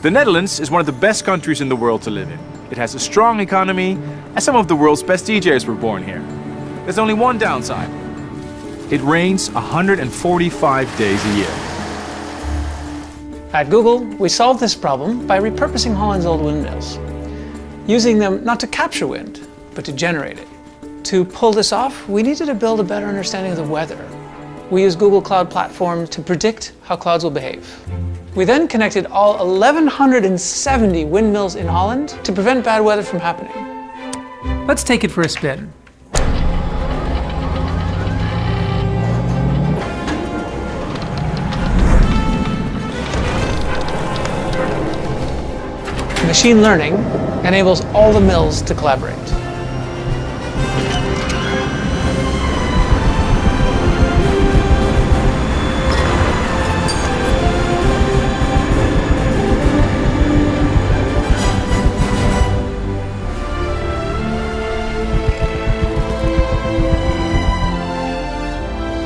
The Netherlands is one of the best countries in the world to live in. It has a strong economy, and some of the world's best DJs were born here. There's only one downside. It rains 145 days a year. At Google, we solved this problem by repurposing Holland's old windmills, using them not to capture wind, but to generate it. To pull this off, we needed to build a better understanding of the weather. We use Google Cloud Platform to predict how clouds will behave. We then connected all 1,170 windmills in Holland to prevent bad weather from happening. Let's take it for a spin. Machine learning enables all the mills to collaborate.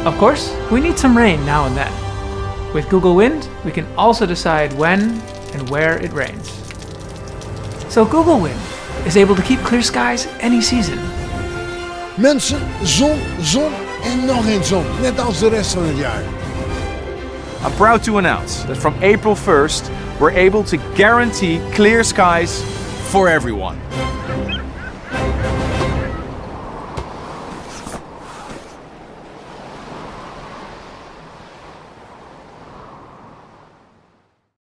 Of course, we need some rain now and then. With Google Wind, we can also decide when and where it rains. So Google Wind is able to keep clear skies any season. Mensen, zon, zon en nog eens zon. Net als de rest van het jaar. I'm proud to announce that from April 1st, we're able to guarantee clear skies for everyone.